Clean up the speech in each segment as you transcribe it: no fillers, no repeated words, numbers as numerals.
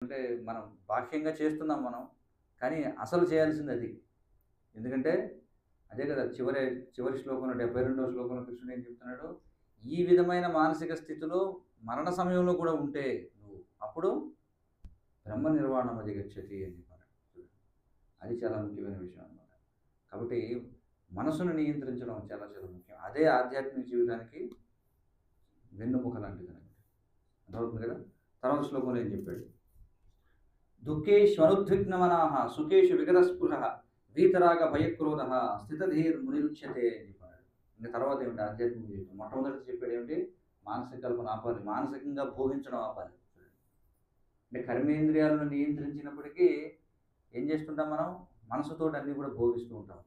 అంటే మనం బాహ్యంగా చేస్తున్నాం మనం. కానీ అసలు చేయాల్సింది అది. ఎందుకంటే అదే కదా చివరి శ్లోకంలో 72వ శ్లోకంలో కృష్ణుడు ఏం చెప్తున్నాడు? ఈ విధమైన మానసిక స్థితిలో మరణ సమయంలో కూడా ఉంటే నువ్వు అప్పుడు బ్రహ్మ నిర్వాణం అధిగచ్చతి అని చెప్పారు. అది చాలా ముఖ్యమైన విషయం అన్నమాట. కాబట్టి మనసును నియంత్రించడం చాలా చాలా ముఖ్యం. అదే ఆధ్యాత్మిక జీవితానికి వెన్నెముక లాంటిదనమాట. అర్థమవుతుంది కదా! తర్వాత శ్లోకంలో ఏం చెప్పాడు? దుఃఖేష్వనుద్విగ్నమనాః సుఖేషు విగతస్పృహః వీతరాగ భయక్రోధః స్థితధీర్మునిరుచ్యతే అని చెప్పాడు. ఇంక తర్వాత ఏమిటి ఆధ్యాత్మిక జీవితం? మొట్టమొదటి చెప్పాడు ఏమిటి? మానసిక కల్పన ఆపాలి. మానసికంగా భోగించడం ఆపాలి. అంటే కర్మేంద్రియాలను నియంత్రించినప్పటికీ ఏం చేస్తుంటాం మనం? మనసుతోటి అన్నీ కూడా భోగిస్తూ ఉంటాం.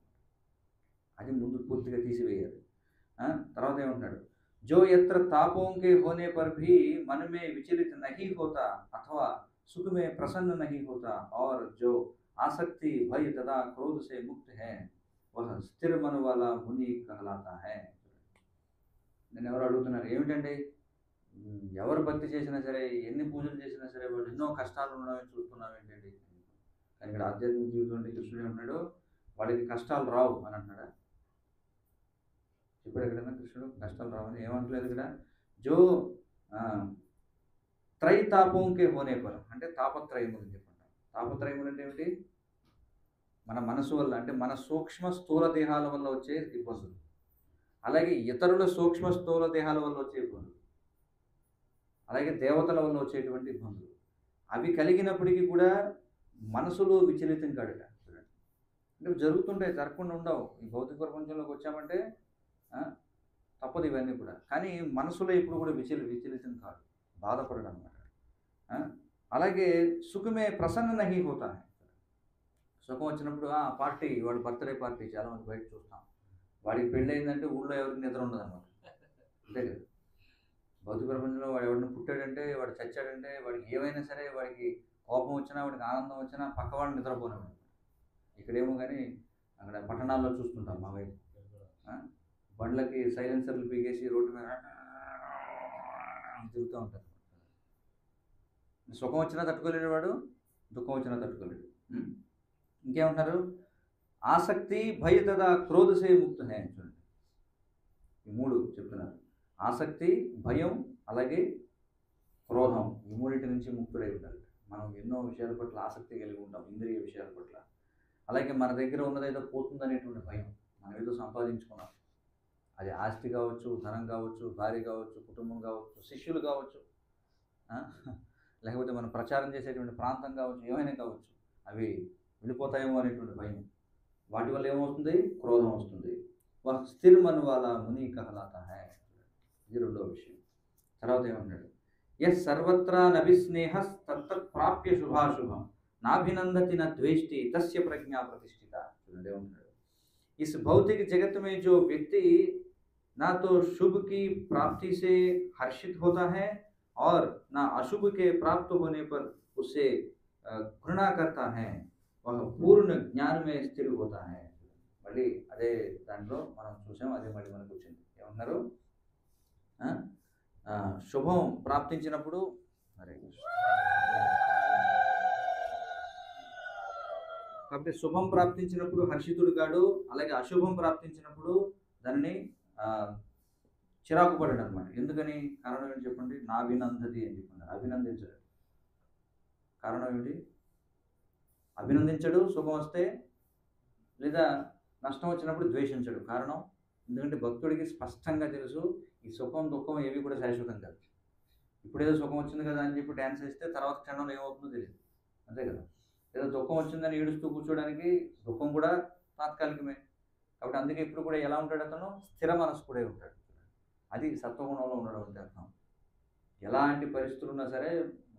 అది ముందు పూర్తిగా తీసివేయాలి. తర్వాత ఏమంటున్నాడు? जो यत्र तापों के होने पर भी मन में विचलित नहीं होता अथवा सुख में प्रसन्न नहीं होता और जो आसक्ति भय तथा क्रोध से मुक्त है वह स्थिर मन वाला मुनि कहलाता है. నేను ఎవరు అడుగుతున్నారు ఏమిటండి ఎవరు భక్తి చేసినా సరే ఎన్ని పూజలు చేసినా సరే వాళ్ళు ఎన్నో కష్టాలు ఉండడం చూస్తున్నాం ఏంటండి. కానీ ఇక్కడ ఆధ్యాత్మిక జీవితం అంటే కృష్ణుడు ఏమంటున్నాడు? వాళ్ళకి కష్టాలు రావు అని అంటున్నాడా? ఇప్పుడు ఎక్కడైనా కృష్ణుడు కష్టాలు రావని ఏమంటలేదు ఇక్కడ. జో త్రైతాపంకే హోనేపరం అంటే తాపత్రయములు అని చెప్పంటాం. తాపత్రయములు అంటే ఏమిటి? మన మనసు వల్ల అంటే మన సూక్ష్మ స్థూల దేహాల వల్ల వచ్చే ఇబ్బందులు, అలాగే ఇతరుల సూక్ష్మ స్థూల దేహాల వల్ల వచ్చే ఇబ్బందులు, అలాగే దేవతల వల్ల వచ్చేటువంటి ఇబ్బందులు, అవి కలిగినప్పటికీ కూడా మనసులో విచలితం కాడట. అంటే జరుగుతుంటాయి, జరగకుండా ఉండవు. ఈ భౌతిక ప్రపంచంలోకి వచ్చామంటే తప్పదు ఇవన్నీ కూడా. కానీ మనసులో ఇప్పుడు కూడా విచలితం కాదు, బాధపడడం అన్నమాట. అలాగే సుఖమే ప్రసన్న నహి హోతా హై. సుఖం వచ్చినప్పుడు పార్టీ, వాడి బర్త్డే పార్టీ చాలామంది బయట చూస్తాం. వాడికి పెళ్ళి అయిందంటే ఊళ్ళో ఎవరికి నిద్ర ఉండదు అన్నమాట. అంతే కదా. భౌతిక ప్రపంచంలో వాడు ఎవరిని పుట్టాడంటే, వాడు చచ్చాడంటే, వాడికి ఏమైనా సరే, వాడికి కోపం వచ్చినా, వాడికి ఆనందం వచ్చినా పక్క వాడిని నిద్రపోనివ్వడు. ఇక్కడేమో కానీ అక్కడ పట్టణాల్లో చూస్తుంటాం మా వైపు. బండ్లకి సైలెన్సర్లు పీకేసి రోడ్డు మీద తిరుగుతూ ఉంటారు. సుఖం వచ్చినా తట్టుకోలేడు వాడు, దుఃఖం వచ్చినా తట్టుకోలేడు. ఇంకేమంటారు? ఆసక్తి భయ తదా క్రోధసే ముక్త హై. చూడండి, ఈ మూడు చెప్తున్నారు. ఆసక్తి, భయం, అలాగే క్రోధం, ఈ మూడింటి నుంచి ముక్తుడై ఉండాలి. మనం ఎన్నో విషయాల పట్ల ఆసక్తి కలిగి ఉంటాం, ఇంద్రియ విషయాల పట్ల. అలాగే మన దగ్గర ఉన్నదేదో పోతుందనేటువంటి భయం. మనం ఏదో సంపాదించుకున్నాం, అది ఆస్తి కావచ్చు, ధనం కావచ్చు, భార్య కావచ్చు, కుటుంబం కావచ్చు, శిష్యులు కావచ్చు, లేకపోతే మనం ప్రచారం చేసేటువంటి ప్రాంతం కావచ్చు, ఏమైనా కావచ్చు, అవి వెళ్ళిపోతాయేమో అనేటువంటి భయం. వాటి వల్ల ఏమవుతుంది? క్రోధం వస్తుంది. స్థిర్ మన వాళ్ళ ముని కహలాతా హై. ఇది రెండో విషయం. తర్వాత ఏమంటాడు? యస్ సర్వత్రా నభిస్నేహ తత్తత్ ప్రాప్య శుభాశుభం నాభినందతి న ద్వేష్టి తస్య ప్రజ్ఞా ప్రతిష్ఠిత. చూడండి ఏమంటాడు? इस भौतिक जगत में जो व्यक्ति ना तो शुभ की प्राप्ति से हर्षित होता है और ना अशुभ के प्राप्त होने पर उसे घृणा करता है वह पूर्ण ज्ञान में स्थिर होता है. మళ్ళీ అదే దాంట్లో మనం చూసాం, అదే మళ్ళీ మనకు వచ్చింది. ఏమన్నారు? శుభం ప్రాప్తించినప్పుడు కాబట్టి శుభం ప్రాప్తించినప్పుడు హర్షితుడు కాడు, అలాగే అశుభం ప్రాప్తించినప్పుడు దానిని చిరాకు పడడు అనమాట. ఎందుకని? కారణం ఏంటి చెప్పండి? నాభినందతి అని చెప్పండి. అభినందించడు. కారణం ఏమిటి? అభినందించడు శుభం వస్తే, లేదా నష్టం వచ్చినప్పుడు ద్వేషించడు. కారణం? ఎందుకంటే భక్తుడికి స్పష్టంగా తెలుసు ఈ సుఖం దుఃఖం ఏవి కూడా శాశ్వతం కాదు. ఇప్పుడేదో సుఖం వచ్చింది కదా అని చెప్పి డ్యాన్స్ వేస్తే తర్వాత క్షణంలో ఏమవుతుందో తెలియదు. అంతే కదా. ఏదో దుఃఖం వచ్చిందని ఏడుస్తూ కూర్చోడానికి దుఃఖం కూడా తాత్కాలికమే. కాబట్టి అందుకే ఇప్పుడు కూడా ఎలా ఉంటాడు అతను? స్థిర మనస్కుడే ఉంటాడు. అది సత్వగుణంలో ఉండడం అంటే అర్థం. ఎలాంటి పరిస్థితులు ఉన్నా సరే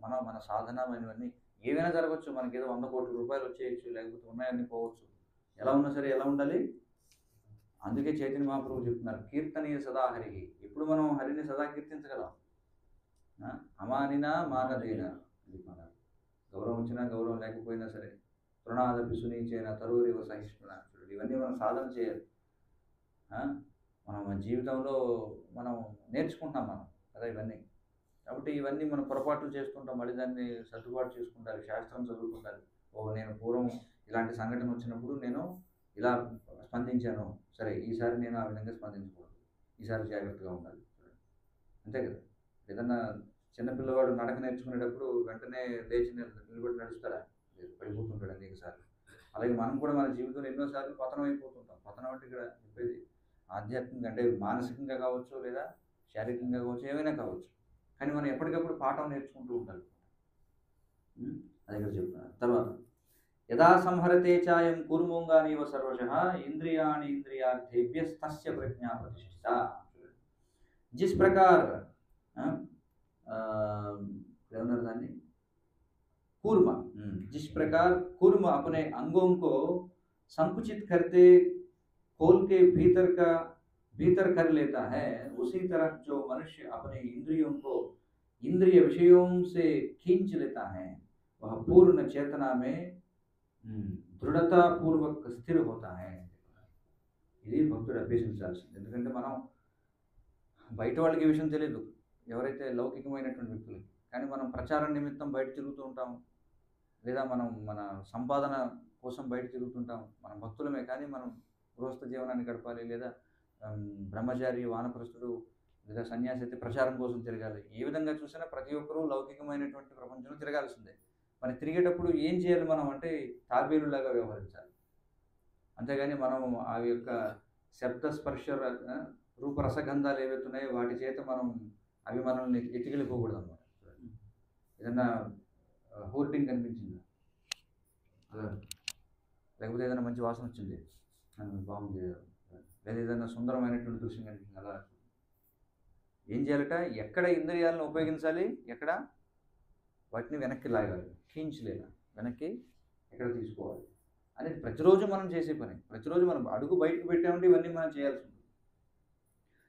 మన సాధనమైనవన్నీ ఏవైనా జరగవచ్చు. మనకి ఏదో 100 కోట్ల రూపాయలు వచ్చేయచ్చు, లేకపోతే ఉన్నాయన్నీ పోవచ్చు. ఎలా ఉన్నా సరే ఎలా ఉండాలి? అందుకే చైతన్య మహాప్రభు చెప్తున్నారు, కీర్తనీయ సదా హరికి. ఇప్పుడు మనం హరిని సదా కీర్తించగలం. అమానినా మానదేనా చెప్పన్నారు. గౌరవం వచ్చినా గౌరవం లేకపోయినా సరే, తృణాదపి సునీచైన తరూరివ సహిష్ణున. ఇవన్నీ మనం సాధన చేయాలి. మనం మన జీవితంలో మనం నేర్చుకుంటున్నాం మనం కదా ఇవన్నీ. కాబట్టి ఇవన్నీ మనం పొరపాట్లు చేస్తుంటాం, మళ్ళీ దాన్ని సర్దుబాటు చేసుకుంటారు, శాస్త్రం చదువుకుంటారు. ఓ నేను పూర్వం ఇలాంటి సంఘటన వచ్చినప్పుడు నేను ఇలా స్పందించాను, సరే ఈసారి నేను ఆ విధంగా స్పందించకూడదు, ఈసారి జాగ్రత్తగా ఉండాలి. అంతే కదా. ఏదన్నా చిన్న పిల్లవాడు నడక నేర్చుకునేటప్పుడు వెంటనే లేచి నిలబడి నడుస్తాడా? లేదు, పడిపోతుంటాడు అనేక సార్లు. అలాగే మనం కూడా మన జీవితంలో ఎన్నోసార్లు పతనం అయిపోతుంటాం. పతనం అంటే ఇక్కడ చెప్పేది ఆధ్యాత్మికంగా అంటే మానసికంగా కావచ్చు, లేదా శారీరకంగా కావచ్చు, ఏమైనా కావచ్చు. కానీ మనం ఎప్పటికప్పుడు పాఠం నేర్చుకుంటూ ఉండాలి. అది ఇక్కడ చెప్తున్నారు. తర్వాత యదా సంహరతే చాయం కూర్మోంగానీవ సర్వశః ఇంద్రియాణి ఇంద్రియార్థేభ్యస్తస్య प्रज्ञा प्रतिष्ठिता। जिस प्रकार कूर्म जिस प्रकार कूर्म अपने अंगों को संकुचित करते खोल के भीतर कर लेता है, उसी तरह जो मनुष्य अपने इंद्रियों को इंद्रिय विषयों से खींच लेता है, वह पूर्ण चेतना में దృఢతా పూర్వక స్థిర होता है। ఇది భక్తుడు అభ్యసించాల్సింది. ఎందుకంటే మనం బయట వాళ్ళకి ఈ విషయం తెలియదు, ఎవరైతే లౌకికమైనటువంటి వ్యక్తులకి. కానీ మనం ప్రచారం నిమిత్తం బయట తిరుగుతూ ఉంటాము, లేదా మనం మన సంపాదన కోసం బయట తిరుగుతుంటాం. మనం భక్తులమే కానీ మనం గృహస్థ జీవనాన్ని గడపాలి, లేదా బ్రహ్మచారి వానప్రస్థుడు లేదా సన్యాసి అయితే ప్రచారం కోసం తిరగాలి. ఏ విధంగా చూసినా ప్రతి ఒక్కరూ లౌకికమైనటువంటి ప్రపంచంలో తిరగాల్సిందే. మరి తిరిగేటప్పుడు ఏం చేయాలి మనం అంటే తాబేలులాగా వ్యవహరించాలి. అంతేగాని మనం ఆ యొక్క శబ్ద స్పర్శ రూపరసగంధాలు ఏవైతే ఉన్నాయో వాటి చేత అవి మనల్ని ఎత్తికెళ్ళిపోకూడదు అన్నమాట. ఏదన్నా హోర్డింగ్ కనిపించింది, లేకపోతే ఏదైనా మంచి వాసన వచ్చింది, బాగుంది, లేదా ఏదైనా సుందరమైనటువంటి దృశ్యం కనిపించింది, అలా ఏం చేయాలట? ఎక్కడ ఇంద్రియాలను ఉపయోగించాలి, ఎక్కడ వాటిని వెనక్కి లాగాలి, ఖీంచలేదా వెనక్కి ఎక్కడ తీసుకోవాలి అనేది ప్రతిరోజు మనం చేసే పని. ప్రతిరోజు మనం అడుగు బయటకు పెట్టామంటే ఇవన్నీ మనం చేయాల్సి ఉంటుంది.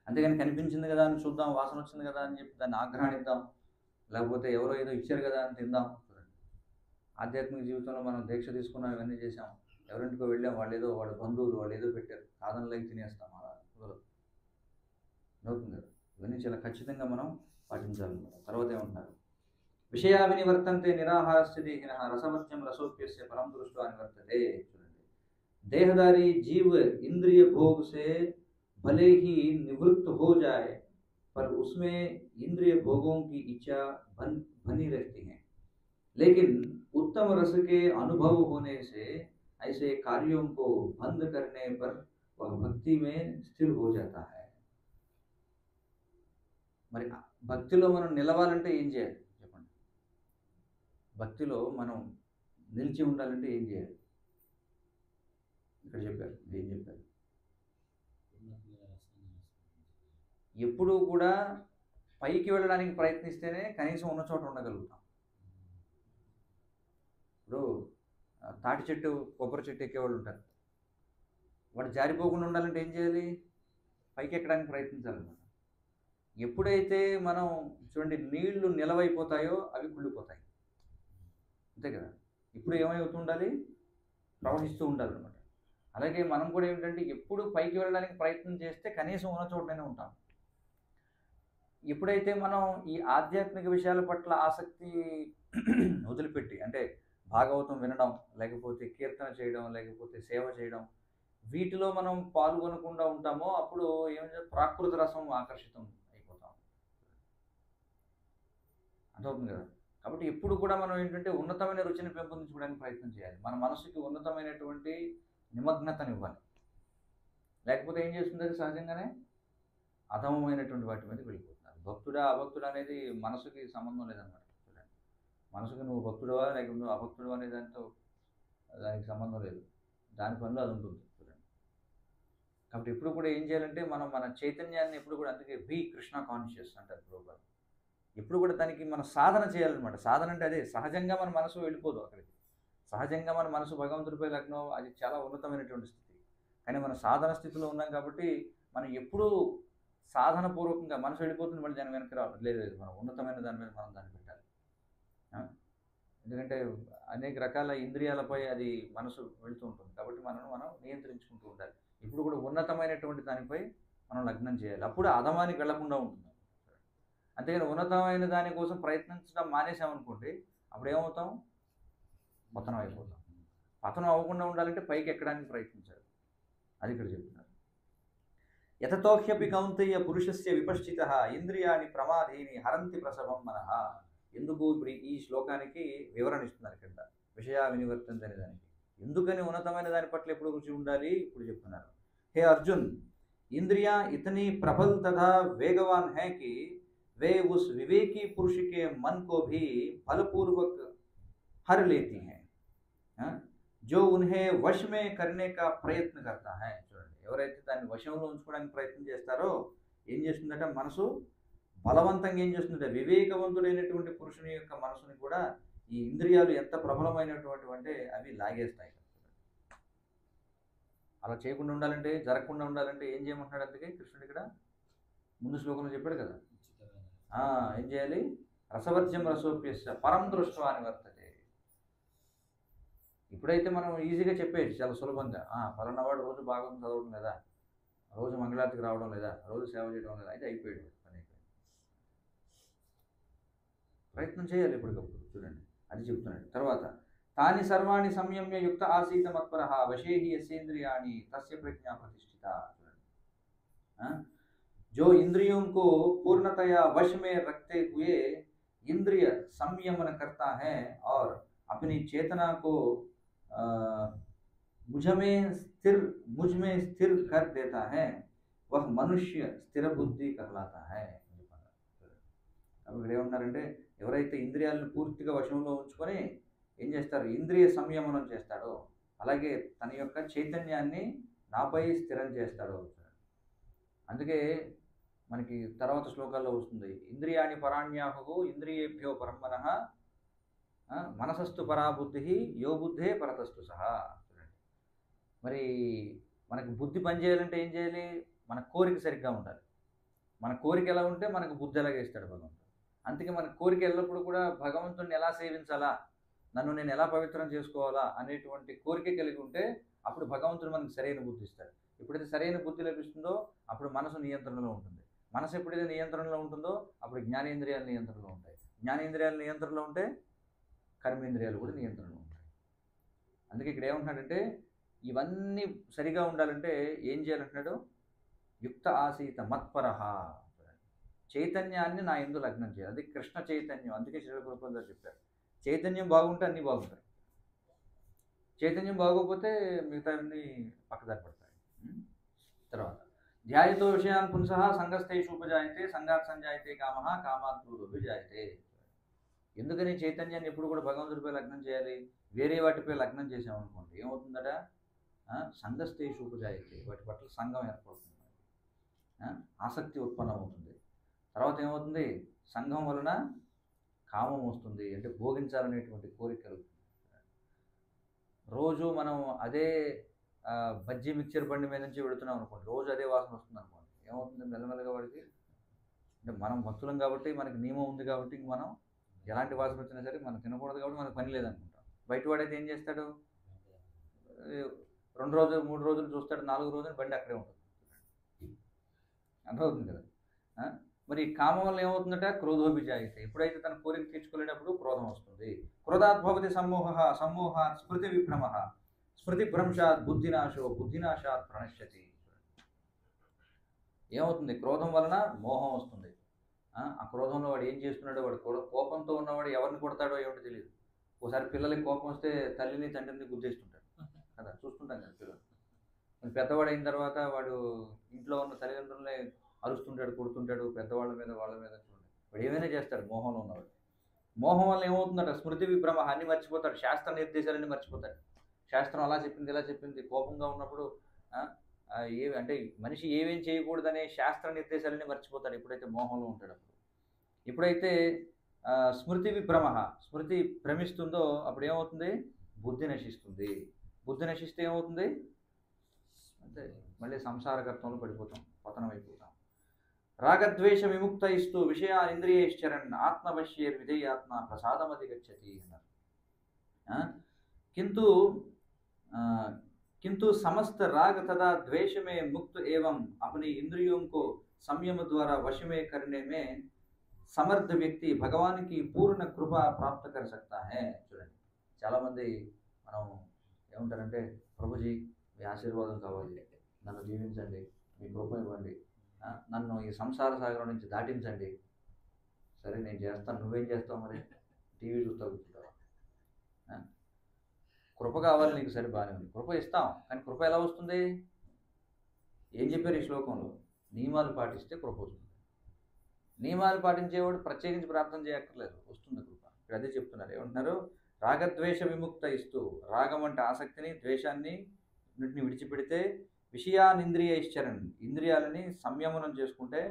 అంతేగాని కనిపించింది కదా అని చూద్దాం, వాసన వచ్చింది కదా అని చెప్పి దాన్ని ఆగ్రహణిద్దాం, లేకపోతే ఎవరో ఏదో ఇచ్చారు కదా అని తిందాం. ఆధ్యాత్మిక జీవితంలో మనం దీక్ష తీసుకున్నాం, ఇవన్నీ చేసాం, ఎవరింటికో వెళ్ళాం, వాళ్ళ బంధువులు వాళ్ళు ఏదో పెట్టారు, కాదనలేక తినేస్తాం, అలా కుదరదు, అవుతుంది కదా. ఇవన్నీ చాలా ఖచ్చితంగా మనం పాటించాలన్నమాట. తర్వాత ఏమంటున్నారు? విషయా వినివర్తంతే నిరాహారస్య దేహినః రసవర్జ్యం रसोप्यस्य परम दृष्ट्वा निवर्तते। देहदारी जीव इंद्रिय भोग से भले ही निवृत्त हो जाए, पर उसमें इंद्रिय भोगों की इच्छा बनी रहती है, लेकिन उत्तम रस के अनुभव होने से ऐसे कार्यों को बंद करने पर वह भक्ति में स्थिर हो जाता है। మరి భక్తిలో మనం నిలవాలంటే ఏం చేయాలి చెప్పండి? భక్తిలో మనం నిలిచి ఉండాలంటే ఏం చేయాలి? ఇక్కడ చెప్పారు, ఏం చెప్పారు? ఎప్పుడూ కూడా పైకి వెళ్ళడానికి ప్రయత్నిస్తేనే కనీసం ఉన్న చోట ఉండగలుగుతాం. ఇప్పుడు తాటి చెట్టు, కొబ్బరి చెట్టు ఎక్కేవాళ్ళు ఉంటారు, వాడు జారిపోకుండా ఉండాలంటే ఏం చేయాలి? పైకి ఎక్కడానికి ప్రయత్నించాలన్నమాట. ఎప్పుడైతే మనం చూడండి నీళ్లు నిలవైపోతాయో అవి కుళ్ళిపోతాయి, అంతే కదా. ఇప్పుడు ఏమైపోతూ ఉండాలి? ప్రవహిస్తూ ఉండాలన్నమాట. అలాగే మనం కూడా ఏమిటంటే ఎప్పుడు పైకి వెళ్ళడానికి ప్రయత్నం చేస్తే కనీసం ఉన్న చోటనే ఉంటాం. ఎప్పుడైతే మనం ఈ ఆధ్యాత్మిక విషయాల పట్ల ఆసక్తి వదిలిపెట్టి, అంటే భాగవతం వినడం, లేకపోతే కీర్తన చేయడం, లేకపోతే సేవ చేయడం, వీటిలో మనం పాల్గొనకుండా ఉంటామో అప్పుడు ఏమైనా ప్రాకృత రసం ఆకర్షితం అయిపోతాం, అర్థమవుతుంది కదా. కాబట్టి ఎప్పుడు కూడా మనం ఏంటంటే ఉన్నతమైన రుచిని పెంపొందించుకోవడానికి ప్రయత్నం చేయాలి. మన మనసుకి ఉన్నతమైనటువంటి నిమగ్నతనివ్వాలి. లేకపోతే ఏం చేస్తుంది? అది సహజంగానే అధమమైనటువంటి వాటి మీద వెళ్ళిపోతున్నారు. భక్తుడా అభక్తుడా అనేది మనసుకి సంబంధం లేదన్నమాట. మనసుకి నువ్వు భక్తుడవా లేకపోతే నువ్వు అభక్తుడు అనే దానికి సంబంధం లేదు, దాని పనిలో అది ఉంటుంది. కాబట్టి ఎప్పుడు కూడా ఏం చేయాలంటే మనం మన చైతన్యాన్ని ఎప్పుడు కూడా, అందుకే బీ కృష్ణ కాన్షియస్ అంటారు ప్రోగ్రామ్. ఎప్పుడు కూడా దానికి మనం సాధన చేయాలన్నమాట. సాధన అంటే అదే, సహజంగా మన మనసు వెళ్ళిపోదు అక్కడికి, సహజంగా మన మనసు భగవంతుడిపై లగ్నం, అది చాలా ఉన్నతమైనటువంటి స్థితి. కానీ మనం సాధన స్థితిలో ఉన్నాం కాబట్టి మనం ఎప్పుడూ సాధన పూర్వకంగా మనసు వెళ్ళిపోతుంది, మళ్ళీ దాని వెనక్కి రావాలి. లేదు, మనం ఉన్నతమైన దాని మీద మనం దాన్ని పెట్టాలి. ఎందుకంటే అనేక రకాల ఇంద్రియాలపై అది మనసు వెళుతూ ఉంటుంది కాబట్టి మనం నియంత్రించుకుంటూ ఉండాలి. ఇప్పుడు కూడా ఉన్నతమైనటువంటి దానిపై మనం లగ్నం చేయాలి, అప్పుడు అధమానికి వెళ్లకుండా ఉంటుంది. అంతేగాని ఉన్నతమైన దానికోసం ప్రయత్నించడం మానేసామనుకోండి, అప్పుడు ఏమవుతాం? పతనం అయిపోతాం. పతనం అవ్వకుండా ఉండాలంటే పైకి ఎక్కడానికి ప్రయత్నించాలి. అది ఇక్కడ చెప్తున్నారు. యతతోహ్యపి కౌంతేయ పురుషస్య విపశ్చితః ఇంద్రియాణి ప్రమాదీని హరంతి ప్రసవం మనః. ఎందుకు ఇప్పుడు ఈ శ్లోకానికి వివరణ ఇస్తున్నారు కింద, విషయ వినివర్తంతి అనే దానికి. ఎందుకని ఉన్నతమైన దాని పట్ల ఎప్పుడు రుచి ఉండాలి ఇప్పుడు చెప్తున్నారు. हे अर्जुन, इंद्रियां इतनी प्रबल तथा वेगवान है कि वे उस विवेकी पुरुष के मन को भी बलपूर्वक हर लेती हैं, जो उन्हें वश में करने का प्रयत्न करता है. చూడండి, ఎవరైతే దాన్ని వశంలో ఉంచుకోవడానికి ప్రయత్నం చేస్తారో ఏం చేస్తుందంటే మనసు బలవంతంగా ఏం చేస్తుందంటే వివేకవంతుడైనటువంటి పురుషుని యొక్క మనసుని కూడా ఈ ఇంద్రియాలు ఎంత ప్రబలమైనటువంటి అంటే అవి లాగేస్తాయి. అలా చేయకుండా ఉండాలంటే, జరగకుండా ఉండాలంటే ఏం చేయమంటున్నాడు? అందుకే కృష్ణుడు ఇక్కడ ముందు శ్లోకంలో చెప్పాడు కదా, ఏం చేయాలి? రసవర్జ్యం రసోప్యస్య పరం దృష్ట్వా నివర్తతే. ఇప్పుడైతే మనం ఈజీగా చెప్పేది చాలా సులభంగా, పలానావాడు రోజు భాగవతం చదవడం లేదా, రోజు మంగళారతికి రావడం లేదా, రోజు సేవ చేయడం లేదా, అయితే అయిపోయాడు పని అయిపోయింది. ప్రయత్నం చేయాలి ఎప్పటికప్పుడు. చూడండి, అది చెప్తున్నాడు. తర్వాత तानि सर्वाणि संयम्य युक्त आसीत मत्परः वशे हि यस्येन्द्रियाणि तस्य प्रज्ञा प्रतिष्ठिता. जो इंद्रियों को पूर्णतया वश में रखते हुए इंद्रिय संयमन करता है और अपनी चेतना को मुझ में स्थिर कर देता है, वह मनुष्य स्थिर बुद्धि कहलाता है. अब ఇక్కడ ఏమన్నారంటే, ఎవరైతే ఇంద్రియాలను పూర్తిగా వశంలో ఉంచుకొని ఏం చేస్తారు? ఇంద్రియ సంయమనం చేస్తాడో, అలాగే తన యొక్క చైతన్యాన్ని నాపై స్థిరం చేస్తాడో. అందుకే మనకి తర్వాత శ్లోకాల్లో వస్తుంది, ఇంద్రియాణి పరాణ్యాహు ఇంద్రియేభ్యో పరమనః మనసస్తు పరాబుద్ధి యో బుద్ధే పరతస్తు సహా. మరి మనకు బుద్ధి పనిచేయాలంటే ఏం చేయాలి? మన కోరిక సరిగ్గా ఉండాలి. మన కోరిక ఎలా ఉంటే మనకు బుద్ధి ఎలాగే ఇస్తాడు భగవంతుడు. అందుకే మన కోరిక ఎల్లప్పుడూ కూడా భగవంతుడిని ఎలా సేవించాలా, నన్ను నేను ఎలా పవిత్రం చేసుకోవాలా అనేటువంటి కోరిక కలిగి ఉంటే అప్పుడు భగవంతుడు మనకు సరైన బుద్ధి ఇస్తాడు. ఎప్పుడైతే సరైన బుద్ధి లభిస్తుందో అప్పుడు మనసు నియంత్రణలో ఉంటుంది. మనసు ఎప్పుడైతే నియంత్రణలో ఉంటుందో అప్పుడు జ్ఞానేంద్రియాలు నియంత్రణలో ఉంటాయి. జ్ఞానేంద్రియాలు నియంత్రణలో ఉంటే కర్మేంద్రియాలు కూడా నియంత్రణలో ఉంటాయి. అందుకే ఇక్కడ ఏమంటున్నాడంటే, ఇవన్నీ సరిగా ఉండాలంటే ఏం చేయాలంటున్నాడు? యుక్త ఆసీత మత్పరః, చైతన్యాన్ని నా యందు లగ్నం చేయాలి. అది కృష్ణ చైతన్యం. అందుకే శ్రీల ప్రభుపాదులు గారు చెప్పారు, చైతన్యం బాగుంటే అన్నీ బాగుంటాయి, చైతన్యం బాగోకపోతే మిగతావన్నీ పక్కదారి పడతాయి. తర్వాత ధ్యాయతో విషయాన్ పుంసః సంగస్తేషు ఉపజాయతే సంగాత్ సంజాయతే కామః కామాత్ క్రోధోపి జాయతే. ఎందుకని చైతన్యాన్ని ఎప్పుడు కూడా భగవంతుడిపై లగ్నం చేయాలి? వేరే వాటిపై లగ్నం చేసామనుకోండి ఏమవుతుందట? సంగస్తేషు ఉపజాయతే, వాటి పట్ల సంఘం ఏర్పడుతుంది, ఆసక్తి ఉత్పన్నమవుతుంది. తర్వాత ఏమవుతుంది? సంఘం వలన కామం వస్తుంది, అంటే భోగించాలనేటువంటి కోరికలు. రోజు మనం అదే బజ్జీ మిక్చర్ బండి మీద నుంచి వెళుతున్నాం అనుకోండి, రోజు అదే వాసన వస్తుంది అనుకోండి, ఏమవుతుంది? మెల్లమెల్లగా వాడికి, అంటే మనం భక్తులం కాబట్టి మనకి నియమం ఉంది కాబట్టి మనం ఎలాంటి వాసన వచ్చినా సరే మనం తినకూడదు కాబట్టి మనకు పని లేదనుకుంటాం. బయట వాడైతే ఏం చేస్తాడు? 2 రోజులు 3 రోజులు చూస్తాడు, 4 రోజులు బండి అక్కడే ఉంటుంది. అర్థమవుతుంది కదా? మరి కామం వల్ల ఏమవుతుందట? క్రోధోపి జాయతే. ఎప్పుడైతే తన కోరిక తీర్చుకోలేనప్పుడు క్రోధం వస్తుంది. క్రోధాత్ భవతి సమ్మోహాత్ స్మృతి విభ్రమః స్మృతి భ్రంశాత్ బుద్ధినాశో బుద్ధినాశాత్ ప్రణశ్యతి. ఏమవుతుంది? క్రోధం వలన మోహం వస్తుంది. ఆ క్రోధంలో వాడు ఏం చేస్తున్నాడో, వాడు కోపంతో ఉన్నవాడు ఎవరిని కొడతాడో ఏమిటో తెలియదు. ఒకసారి పిల్లలకి కోపం వస్తే తల్లిని తండ్రిని గుద్దేస్తుంటాడు కదా, చూస్తుంటాం కదా పిల్లలు. పెద్దవాడు అయిన తర్వాత వాడు ఇంట్లో ఉన్న తల్లిదండ్రులనే అరుస్తుంటాడు, కొడుతుంటాడు, పెద్దవాళ్ళ మీద వాళ్ళ మీద. చూడండి, వాడు ఏమైనా చేస్తాడు మోహంలో ఉన్నవాడు. మోహం వల్ల ఏమవుతుందట? స్మృతి విభ్రమ, అన్ని మర్చిపోతాడు, శాస్త్ర నిర్దేశాలన్నీ మర్చిపోతాడు. శాస్త్రం అలా చెప్పింది ఇలా చెప్పింది. కోపంగా ఉన్నప్పుడు అంటే మనిషి ఏమేం చేయకూడదనే శాస్త్ర నిర్దేశాలన్నీ మర్చిపోతాడు ఎప్పుడైతే మోహంలో ఉంటాడు. ఎప్పుడైతే స్మృతి విభ్రమ, స్మృతి భ్రమిస్తుందో అప్పుడు ఏమవుతుంది? బుద్ధి నశిస్తుంది. బుద్ధి నశిస్తే ఏమవుతుంది? అంటే మళ్ళీ సంసారకర్తంలో పడిపోతాం, పతనం అయిపోతాం. రాగద్వేష విముక్త ఇస్తూ విషయాన్ ఇంద్రియేశ్చరన్ ఆత్మవశ్యేర్ విధేయాత్మ ప్రసాదమతి గచ్చతి అన్నారు. किंतु समस्त राग तथा द्वेष में मुक्त एवं अपनी इंद्रियों को संयम द्वारा वश में करने में समर्थ व्यक्ति भगवान की पूर्ण कृपा प्राप्त कर सकता है। చూడండి చాలామంది మనం ఏమంటారంటే ప్రభుజీ మీ ఆశీర్వాదం కావాలి, నన్ను దీవించండి, మీ కృప ఇవ్వండి, నన్ను ఈ సంసార సాగరం నుంచి దాటించండి. సరే నేను చేస్తాను, నువ్వేం చేస్తావు మరి? టీవీ చూస్తా కూర్చుంటావా? కృప కావాలి నీకు, సరే బాగానే ఉంది, కృప ఇస్తాం, కానీ కృప ఎలా వస్తుంది? ఏం చెప్పారు ఈ శ్లోకంలో? నియమాలు పాటిస్తే కృప వస్తుంది. నియమాలు పాటించేవాడు ప్రత్యేకించి ప్రార్థన చేయక్కర్లేదు, వస్తుంది కృప. ఇక్కడ అదే చెప్తున్నారు. ఏమంటున్నారు? రాగద్వేష విముక్త ఇస్తూ, రాగం అంటే ఆసక్తిని, ద్వేషాన్ని వీటిని విడిచిపెడితే, విషయానింద్రియ ఇశ్చరణ, ఇంద్రియాలని సంయమనం చేసుకుంటే,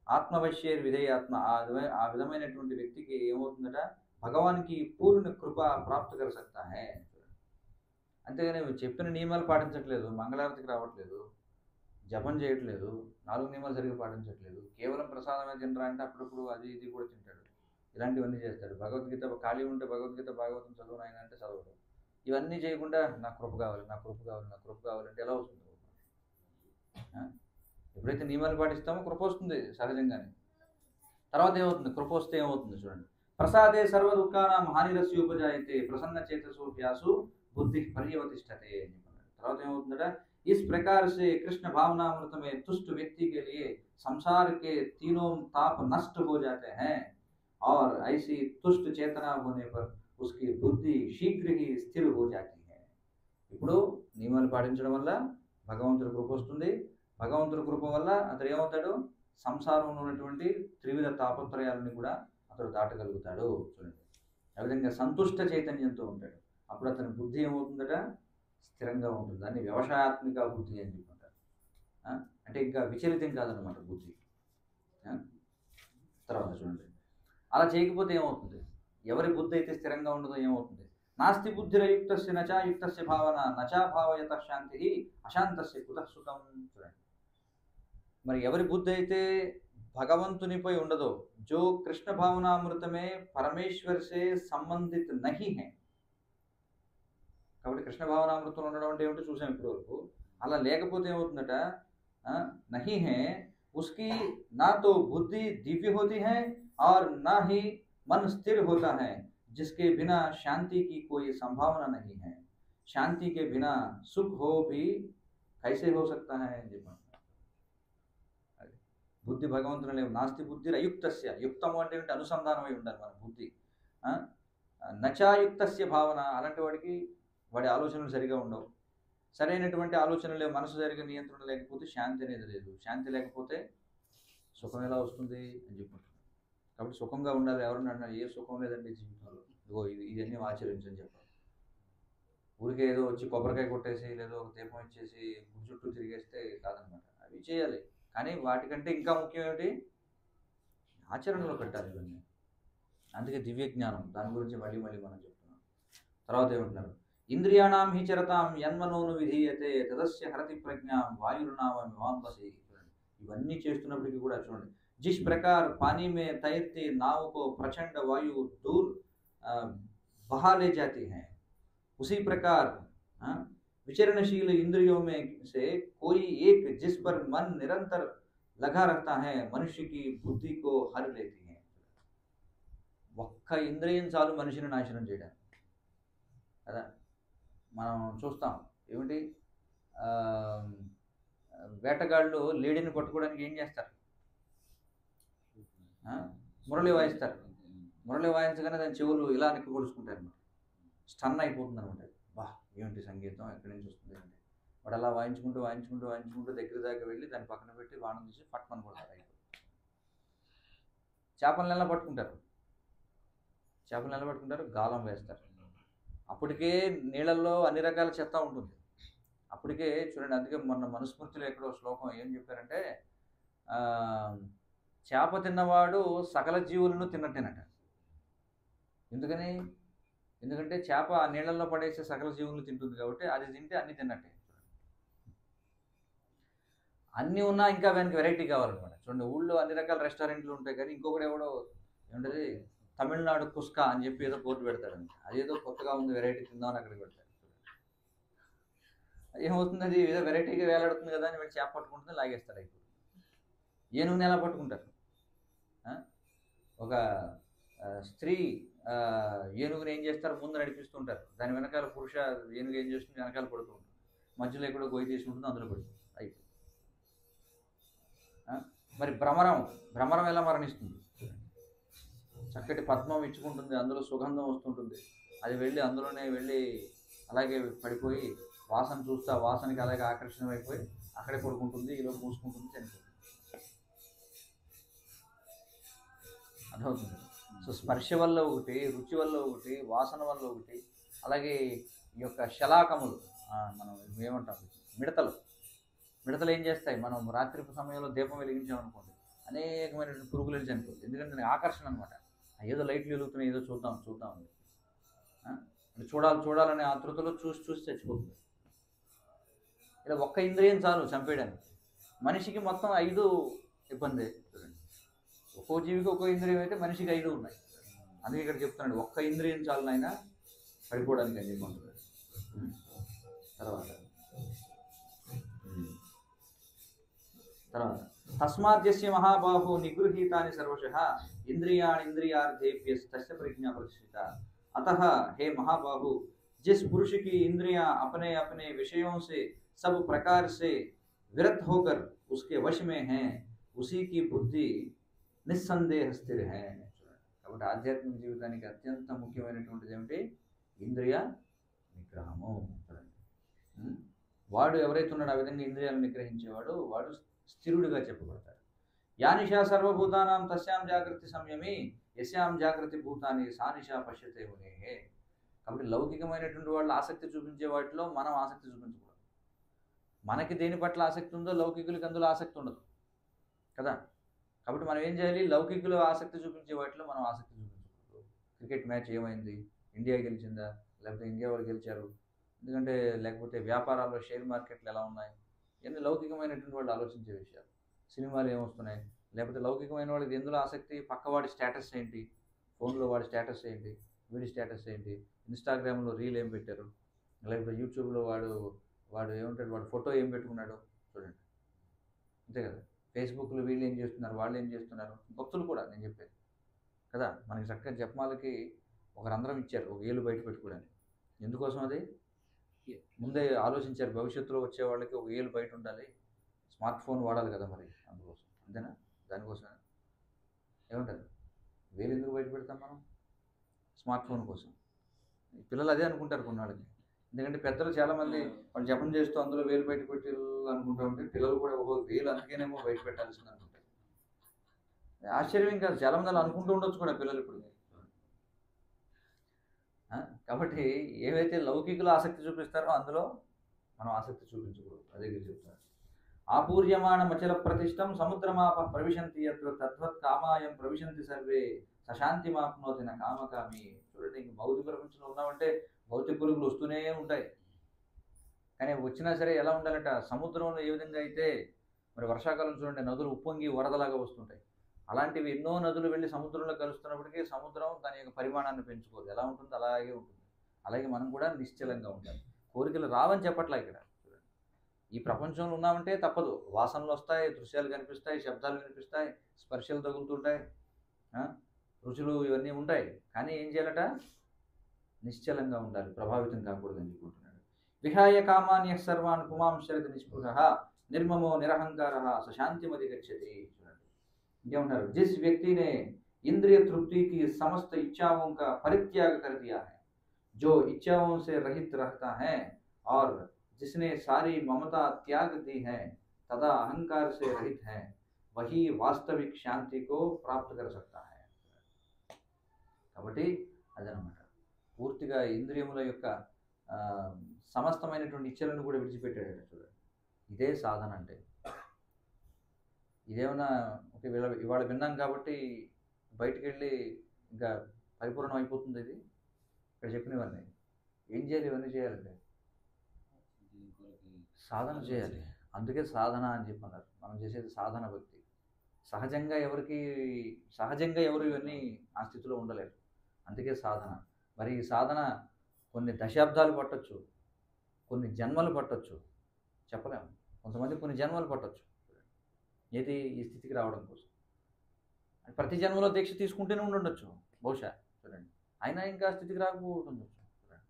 ఆత్మవశ్యేర్ విధేయాత్మ, ఆ విధమైనటువంటి వ్యక్తికి ఏమవుతుందట? భగవానికి పూర్ణ కృప ప్రాప్త కర సక్తా హై. అంతేగాని చెప్పిన నియమాలు పాటించట్లేదు, మంగళారతికి రావట్లేదు, జపం చేయట్లేదు, 4 నియమాలు సరిగ్గా పాటించట్లేదు, కేవలం ప్రసాదమే తినరా అంటే అప్పుడప్పుడు అది ఇది కూడా తింటాడు, ఇలాంటివన్నీ చేస్తాడు. భగవద్గీత ఖాళీ ఉంటే భగవద్గీత భాగవతం చదువు నాయన అంటే చదవడు. ఇవన్నీ చేయకుండా నాకు కృప కావాలి, నాకు కృప కావాలి, నాకు కృప కావాలంటే ఎలా వస్తుంది? ఎప్పుడైతే నియమాలు పాటిస్తామో కృప వస్తుంది సహజంగానే. తర్వాత ఏమవుతుంది? కృప వస్తే ఏమవుతుంది చూడండి. ప్రసాదే సర్వ దుఃఖానాం హానిరస్య ఉపజాయతే ప్రసన్న చేతసో వ్యాసు బుద్ధి పర్యవతిష్టతే అని చెప్పారు. తర్వాత ఏమవుతుందట? इस प्रकार से कृष्ण भावनामृत में तुष्ट व्यक्ति के लिए संसार के तीनों ताप नष्ट हो जाते हैं और ऐसी तुष्ट चेतना होने पर उसकी बुद्धि शीघ्र ही स्थिर हो जाती है. ఇప్పుడు నియమాలు పాటించడం వల్ల భగవంతుడి కృప వస్తుంది. భగవంతుడి కృప వల్ల అతడు ఏమవుతాడు? సంసారంలో ఉన్నటువంటి త్రివిధ తాపత్రయాలని కూడా అతడు దాటగలుగుతాడు. చూడండి, ఆ విధంగా సంతుష్ట చైతన్యంతో ఉంటాడు. అప్పుడు అతని బుద్ధి ఏమవుతుందట? స్థిరంగా ఉంటుంది. దాన్ని వ్యవసాయాత్మిక బుద్ధి అని చెప్పుకుంటారు. అంటే ఇంకా విచలితం కాదనమాట బుద్ధి. తర్వాత చూడండి, అలా చేయకపోతే ఏమవుతుంది? ఎవరి బుద్ధి అయితే స్థిరంగా ఉండదో ఏమవుతుంది? నాస్తి బుద్ధిరయుక్తస్య నచా యుక్తస్య భావన నచా భావయత శాంతి అశాంతస్య కుతః సుఖం. చూడండి, మరి ఎవరి బుద్ధి అయితే భగవంతునిపై ఉండదో, జో కృష్ణ భావనామృతమే పరమేశ్వర్ సే సంబంధిత నహి హై. కాబట్టి కృష్ణ భావనామృతం ఉండడం అంటే ఏమిటో చూసాం ఇప్పటి వరకు. అలా లేకపోతే ఏమవుతుందట? నహి హై उसकी ना तो बुद्धि दिव्य होती है और ना ही मन स्थिर होता है, जिसके बिना शांति की कोई संभावना नहीं है. शांति के बिना सुख हो भी कैसे हो सकता है? బుద్ధి భగవంతుని లేవు. నాస్తి బుద్ధి అయుక్తస్య, యుక్తము అంటే ఏంటి? అనుసంధానమై ఉండాలి మన బుద్ధి. నచాయుక్తస్య భావన, అలాంటి వాడికి వాడి ఆలోచనలు సరిగా ఉండవు. సరైనటువంటి ఆలోచనలు లేవు, మనసు సరిగా నియంత్రణ లేకపోతే శాంతి అనేది లేదు. శాంతి లేకపోతే సుఖం ఎలా వస్తుంది అని చెప్పుకుంటున్నాను. కాబట్టి సుఖంగా ఉండాలి. ఎవరన్నా అన్నా ఏ సుఖం లేదండి జీవితంలో, ఇదిగో ఇవన్నీ ఆచరించని చెప్పాలి. ఊరికే ఏదో వచ్చి కొబ్బరికాయ కొట్టేసి లేదో ఒక దీపం ఇచ్చేసి గుడి చుట్టూ తిరిగేస్తే కాదనమాట. అవి చేయాలి, కానీ వాటికంటే ఇంకా ముఖ్యం ఏమిటి? ఆచరణలో పెట్టాలి ఇవన్నీ. అందుకే దివ్య జ్ఞానం, దాని గురించి మళ్ళీ మళ్ళీ మనం చెప్తున్నాం. తర్వాత ఏమంటున్నారు? ఇంద్రియాణం హి చరతాం యన్మనోను విధీయతే తదస్య హరతి ప్రజ్ఞాం వాయుర్నామ మివాంబసి. ఇవన్నీ చేస్తున్నప్పటికీ కూడా చూడండి, जिस प्रकार पानी में तैरती नाव को प्रचंड वायु दूर बहा ले जाती है, उसी प्रकार विचरणशील इंद्रियों में से कोई एक जिस पर मन निरंतर लगा रहता है मनुष्य की बुद्धि को हर लेती है. ఒక్క ఇంద్రియం చాలు మనిషిని నాశనం చేయడానికి కదా. మనం చూస్తాం ఏమిటి, వేటగాళ్ళు లేడీని పట్టుకోవడానికి ఏం చేస్తారు? మురళి వాయిస్తారు. మురళి వాయించగానే దాని చెవులు ఇలా నెక్కి పొడుచుకుంటారు అనమాట. స్టన్ అయిపోతుంది అనమాట. బా ఏమిటి సంగీతం, ఎక్కడి నుంచి వస్తుంది అంటే వాడు అలా వాయించుకుంటూ వాయించుకుంటూ వాయించుకుంటూ దగ్గర దాకా వెళ్ళి దాన్ని పక్కన పెట్టి వాణం తీసి పట్టమని కొడతారు. చేపలను ఎలా పట్టుకుంటారు? చేపలను ఎలా పట్టుకుంటారు? గాలం వేస్తారు. అప్పటికే నీళ్ళల్లో అన్ని రకాల చెత్త ఉంటుంది. అప్పటికే చూడండి, అందుకే మొన్న మనుస్మృతిలో ఎక్కడో శ్లోకం ఏం చెప్పారంటే, చేప తిన్నవాడు సకల జీవులను తిన్నట్టేనట. ఎందుకని? ఎందుకంటే చేప ఆ నీళ్ళల్లో పడేసే సకల జీవులను తింటుంది కాబట్టి అది తింటే అన్ని తిన్నట్టే. అన్నీ ఉన్నా ఇంకా దానికి వెరైటీ కావాలన్నమాట. చూడండి, ఊళ్ళో అన్ని రకాల రెస్టారెంట్లు ఉంటాయి, కానీ ఇంకొకటి ఎవడో ఏమిటది తమిళనాడు కుస్కా అని చెప్పి ఏదో బోర్డు పెడతాడండి. అదేదో కొత్తగా ఉంది, వెరైటీ తిందామని అక్కడికి పెడతాడు. ఏమవుతుంది? అది ఏదో వెరైటీగా వేలాడుతుంది కదా అని వీళ్ళు చేప పట్టుకుంటుంది, లాగేస్తాడు. అయిపోతుంది. ఏనుగుని ఎలా పట్టుకుంటారు? ఒక స్త్రీ ఏనుగుని ఏం చేస్తారు, ముందు నడిపిస్తుంటారు, దాని వెనకాల పురుష ఏనుగు ఏం చేస్తుంది, వెనకాల పడుతూ ఉంటుంది, మధ్యలో ఎక్కడో గొయ్యి తీసుకుంటుంది, అందులో పడుతుంది అయిపోయింది. మరి భ్రమరం ఎలా మరణిస్తుంది? చక్కటి పద్మం ఇచ్చుకుంటుంది, అందులో సుగంధం వస్తుంటుంది, అది వెళ్ళి అందులోనే వెళ్ళి అలాగే పడిపోయి వాసన చూస్తే ఆ వాసనకి అలాగే ఆకర్షణ అయిపోయి అక్కడే పడుకుంటుంది, ఈలోపు మూసుకుంటుంది, చనిపోతుంది. అర్థమవుతుంది. సో స్పర్శ వల్ల ఒకటి, రుచి వల్ల ఒకటి, వాసన వల్ల ఒకటి, అలాగే ఈ యొక్క శలాకములు మనం ఏమంటాం, మిడతలు ఏం చేస్తాయి, మనం రాత్రి సమయంలో దీపం వెలిగించామనుకోండి అనేకమైనటువంటి పురుగులు చనిపోతుంది, ఎందుకంటే దానికి ఆకర్షణ అనమాట. ఏదో లైట్లు వెలుగుతున్నాయి, ఏదో చూద్దాం అంటే చూడాలనే ఆతృతలో చూసి చచ్చిపోతుంది. ఇలా ఒక్క ఇంద్రియం చాలు చంపేయడానికి. మనిషికి మొత్తం 5 ఇబ్బంది. ఒక్కో జీవికి ఒక్కో ఇంద్రియం అయితే మనిషికి 5 ఉన్నాయి. అందుకే ఇక్కడ చెప్తున్నాడు ఒక్క ఇంద్రియం చాలు నాయన పడిపోవడానికి అని చెప్పి. తర్వాత తస్మాద్యస్య మహాబాహో నిగృహీతాని సర్వశః इंद्रियाण इंद्रियार्थेभ्य तस्य प्रज्ञा प्रतिष्ठिता। अतः हे महाबाहु, जिस पुरुष की इंद्रियां अपने अपने विषयों से सब प्रकार से विरत होकर उसके वश में हैं, उसी की बुद्धि निस्संदेह स्थिर है। కాబట్టి ఆధ్యాత్మిక జీవితానికి అత్యంత ముఖ్యమైనటువంటిది ఏమిటి? ఇంద్రియ నిగ్రహము. వాడు ఎవరైతే ఉన్నాడో ఆ విధంగా ఇంద్రియాలను నిగ్రహించేవాడు వాడు స్థిరుడిగా చెప్పబడతాడు. యానిషా సర్వభూతానాం తస్యాం జాగృతి సంయమి యస్యాం జాగృతి భూతాని సానిషా పశ్యతే మునేహే. కాబట్టి లౌకికమైనటువంటి వాళ్ళు ఆసక్తి చూపించే వాటిలో మనం ఆసక్తి చూపించకూడదు. మనకి దేని పట్ల ఆసక్తి ఉందో లౌకికులకి అందులో ఆసక్తి ఉండదు కదా. కాబట్టి మనం ఏం చేయాలి? లౌకికులు ఆసక్తి చూపించే వాటిలో మనం ఆసక్తి చూపించకూడదు. క్రికెట్ మ్యాచ్ ఏమైంది, ఇండియా గెలిచిందా, లేకపోతే ఇండియా వాళ్ళు గెలిచారు, ఎందుకంటే లేకపోతే వ్యాపారాల్లో షేర్ మార్కెట్లు ఎలా ఉన్నాయి, ఇవన్నీ లౌకికమైనటువంటి వాళ్ళు ఆలోచించే విషయాలు. సినిమాలు ఏమొస్తున్నాయి, లేకపోతే లౌకికమైన వాళ్ళకి ఎందులో ఆసక్తి, పక్కవాడి స్టేటస్ ఏంటి, ఫోన్లో వాడి స్టేటస్ ఏంటి, వీడి స్టేటస్ ఏంటి, ఇన్స్టాగ్రామ్లో రీల్ ఏం పెట్టారు, లేకపోతే యూట్యూబ్లో వాడు ఏమంటాడు, వాడు ఫోటో ఏం పెట్టుకున్నాడు చూడండి, అంతే కదా. ఫేస్బుక్లో వీళ్ళు ఏం చేస్తున్నారు, వాళ్ళు ఏం చేస్తున్నారు, భక్తులు కూడా నేను చెప్పేది కదా. మనకి చక్కగా జపమాలకి ఒక రంధ్రం ఇచ్చారు, ఒక ఏలు బయట పెట్టుకోవడానికి. ఎందుకోసం అది ముందే ఆలోచించారు, భవిష్యత్తులో వచ్చే వాళ్ళకి ఒక ఏలు బయట ఉండాలి, స్మార్ట్ ఫోన్ వాడాలి కదా, మరి అందుకోసం. అంతేనా? దానికోసం ఏముంటుంది, వేలు ఎందుకు బయట పెడతాం మనం? స్మార్ట్ ఫోన్ కోసం. పిల్లలు అదే అనుకుంటారు కొన్నాళ్ళకి. ఎందుకంటే పెద్దలు చాలామంది వాళ్ళు జపం చేస్తూ అందులో వేలు బయట పెట్టి అనుకుంటూ ఉంటే పిల్లలు కూడా ఒక వేలు అందుకేనేమో బయట పెట్టాల్సింది అనుకుంటారు. ఆశ్చర్యం కాదు, చాలామంది అలా అనుకుంటూ ఉండొచ్చు కూడా పిల్లలు ఇప్పుడు. కాబట్టి ఏవైతే లౌకికులు ఆసక్తి చూపిస్తారో అందులో మనం ఆసక్తి చూపించకూడదు. అదే చెప్తారు. ఆపూర్యమాణమచల ప్రతిష్టం సముద్రమాప ప్రవిశంతి యత్ర తద్వత్ కామాయం ప్రవిశంతి సర్వే సశాంతిమాప్నోతి న కామకామి. చూడండి, ఇంక భౌతిక ప్రపంచంలో ఉన్నామంటే భౌతిక పురుగులు వస్తూనే ఉంటాయి, కానీ వచ్చినా సరే ఎలా ఉండాలంట, సముద్రంలో ఏ విధంగా అయితే మరి వర్షాకాలం చూడండి నదులు ఉప్పొంగి వరదలాగా వస్తుంటాయి, అలాంటివి ఎన్నో నదులు వెళ్ళి సముద్రంలో కలుస్తున్నప్పటికీ సముద్రం దాని యొక్క పరిమాణాన్ని పెంచుకోదు, ఎలా ఉంటుంది అలాగే ఉంటుంది. అలాగే మనం కూడా నిశ్చలంగా ఉంటాం. కోరికలు రావని చెప్పట్లా ఇక్కడ. ఈ ప్రపంచంలో ఉన్నామంటే తప్పదు, వాసనలు వస్తాయి, దృశ్యాలు కనిపిస్తాయి, శబ్దాలు వినిపిస్తాయి, స్పర్శలు తగులుతుంటాయి, రుచులు ఇవన్నీ ఉంటాయి. కానీ ఏం చేయాలట? నిశ్చలంగా ఉండాలి, ప్రభావితం కాకూడదని చెప్పుకుంటున్నాడు. విహాయ కామాన్య సర్వాన్ పుమాంశరతి నిస్పృహ నిర్మమో నిరహంకార సశాంతిమతి గచ్చతి. इंकेमंटारू, जिस व्यक्ति ने इंद्रिय तृप्ति की समस्त इच्छाओं का परित्याग कर दिया है, जो इच्छाओं से रहित रहता है और जिसने सारी ममता त्याग दी है तथा अहंकार से रहित है, वही वास्तविक शांति को प्राप्त कर सकता है. కాబట్టి అదనమాట, పూర్తిగా ఇంద్రియముల యొక్క సమస్తమైనటువంటి ఇచ్చలను కూడా విడిచిపెట్టాడు. చూడండి, ఇదే సాధన అంటే. ఇదేమన్నా ఓకే ఇవాళ విన్నాం కాబట్టి బయటికి వెళ్ళి ఇంకా పరిపూర్ణం అయిపోతుంది. ఇది ఇక్కడ చెప్పినవన్నీ ఏం చేయాలి? ఇవన్నీ చేయాలంటే సాధన చేయాలి. అందుకే సాధన అని చెప్పన్నారు. మనం చేసేది సాధన భక్తి. సహజంగా ఎవరు ఇవన్నీ ఆ స్థితిలో ఉండలేరు. అందుకే సాధన. మరి ఈ సాధన కొన్ని దశాబ్దాలు పట్టొచ్చు, కొన్ని జన్మలు పట్టొచ్చు, చెప్పలేము. కొంతమంది కొన్ని జన్మలు పట్టొచ్చు ఏది ఈ స్థితికి రావడం కోసం. ప్రతి జన్మలో దీక్ష తీసుకుంటూనే ఉండొచ్చు బహుశా, చూడండి, అయినా ఇంకా స్థితికి రాకపోతుండొచ్చు. చూడండి,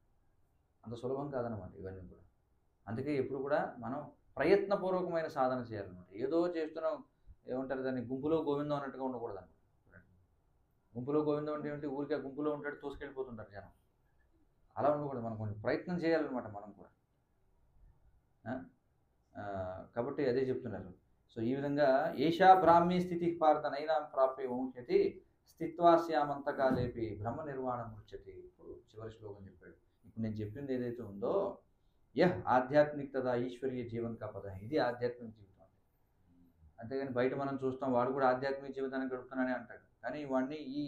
అంత సులభం కాదనమాట ఇవన్నీ కూడా. అందుకే ఎప్పుడు కూడా మనం ప్రయత్నపూర్వకమైన సాధన చేయాలన్నమాట. ఏదో చేస్తున్నాం, ఏమంటారు దాన్ని, గుంపులో గోవిందం అన్నట్టుగా ఉండకూడదు అనమాట. చూడండి, గుంపులో గోవిందం అంటే ఏంటి, ఊరికే గుంపులో ఉంటాడు తోసుకెళ్ళిపోతుంటారు జనం. అలా ఉండకూడదు, మనం కొంచెం ప్రయత్నం చేయాలన్నమాట మనం కూడా. ఆ? కాబట్టి అదే చెప్తున్నారు. సో ఈ విధంగా ఏషా బ్రాహ్మీ స్థితి పార్థనైనా ప్రాప్య వంశతి స్థిత్వాస్యామంతకాలేపి బ్రహ్మ నిర్వాణం ముచ్యతి. ఇప్పుడు చివరి శ్లోకం చెప్పాడు. ఇప్పుడు నేను చెప్పింది ఏదైతే ఉందో, యహ్ ఆధ్యాత్మిక తదా ఈశ్వరీయ జీవన్ కా పద, ఇది ఆధ్యాత్మిక జీవితం. అంతేగాని బయట మనం చూస్తాం, వాడు కూడా ఆధ్యాత్మిక జీవితాన్ని గడుపుతున్నానే అంటాడు, కానీ వాడిని ఈ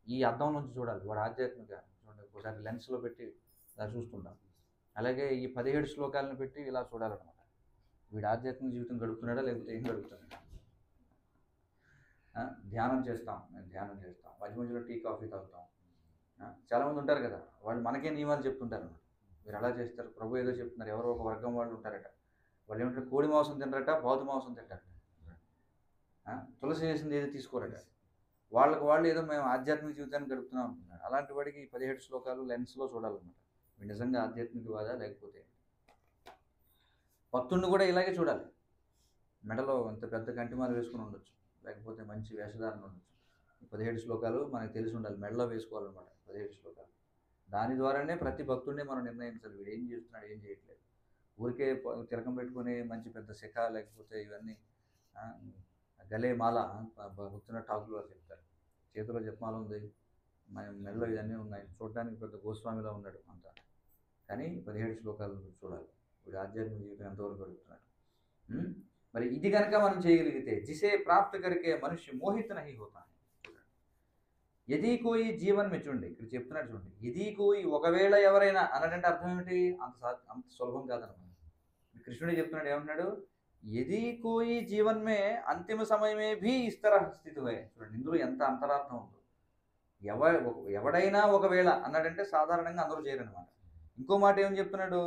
ఈ అద్దం నుంచి చూడాలి. వాడు ఆధ్యాత్మిక చూడండి, ఒకసారి లెన్స్లో పెట్టి ఇలా చూస్తుంటాం. అలాగే ఈ 17 శ్లోకాలను పెట్టి ఇలా చూడాలన్నమాట. వీడు ఆధ్యాత్మిక జీవితం గడుపుతున్నాడా లేకపోతే ఏం గడుపుతున్నాడా. ధ్యానం చేస్తాం, మేము ధ్యానం చేస్తాం, మధ్య మధ్యలో టీ కాఫీ తాగుతాం. చాలామంది ఉంటారు కదా, వాళ్ళు మనకే నియమాలు చెప్తుంటారు అన్నమాట. మీరు అలా చేస్తారు, ప్రభు ఏదో చెప్తున్నారు. ఎవరో ఒక వర్గం వాళ్ళు ఉంటారట, వాళ్ళు ఏమంటారు, కోడి మాంసం తినరట, బాతు మాంసం తింటారట, తులసి చేసింది ఏదో తీసుకోరట. వాళ్ళకి వాళ్ళు ఏదో మేము ఆధ్యాత్మిక జీవితాన్ని గడుపుతున్నాం అంటున్నారు. అలాంటి వాడికి ఈ 17 శ్లోకాలు లెన్స్లో చూడాలన్నమాట. వీడు నిజంగా ఆధ్యాత్మికవాదా లేకపోతే. భక్తుడిని కూడా ఇలాగే చూడాలి. మెడలో ఇంత పెద్ద కంటిమాల వేసుకుని ఉండొచ్చు, లేకపోతే మంచి వేషధారణ ఉండొచ్చు. 17 శ్లోకాలు మనకు తెలిసి ఉండాలి, మెడలో వేసుకోవాలన్నమాట 17 శ్లోకాలు. దాని ద్వారానే ప్రతి భక్తుడిని మనం నిర్ణయించాలి, వీడు ఏం చేస్తున్నాడు ఏం చేయట్లేదు. ఊరికే తిలకం పెట్టుకుని మంచి పెద్ద శిఖ, లేకపోతే ఇవన్నీ గలే మాల, భక్తున్న ఠాకులు వారు చెప్తారు, చేతిలో జపమాల ఉంది, మెడలో ఇవన్నీ ఉన్నాయి, చూడడానికి పెద్ద గోస్వామిలో ఉన్నాడు అంతా. కానీ 17 శ్లోకాలు చూడాలి, వీడు ఆధ్యాత్మిక జీవితం ఎంతవరకు గడుపుతున్నాడు. మరి ఇది కనుక మనం చేయగలిగితే, జిసే ప్రాప్త కరికే మనుష్య మోహిత నహి హోతా. యదీ కోయి జీవన్ చూడండి, ఇక్కడ చెప్తున్నాడు చూడండి, యదీ కోయి, ఒకవేళ ఎవరైనా అన్నదంటే అర్థం ఏమిటి, అంత సులభం కాదనమాట. కృష్ణుడే చెప్తున్నాడు, ఏమంటున్నాడు, యదీ కోయి జీవన్ మే అంతిమ సమయమే భీ ఇస్తర స్థితి హోయే. చూడండి, ఇందులో ఎంత అంతరార్థం ఉందో. ఎవడైనా ఒకవేళ అన్నాడంటే సాధారణంగా అందరూ చేయరనమాట. ఇంకో మాట ఏమని చెప్తున్నాడు,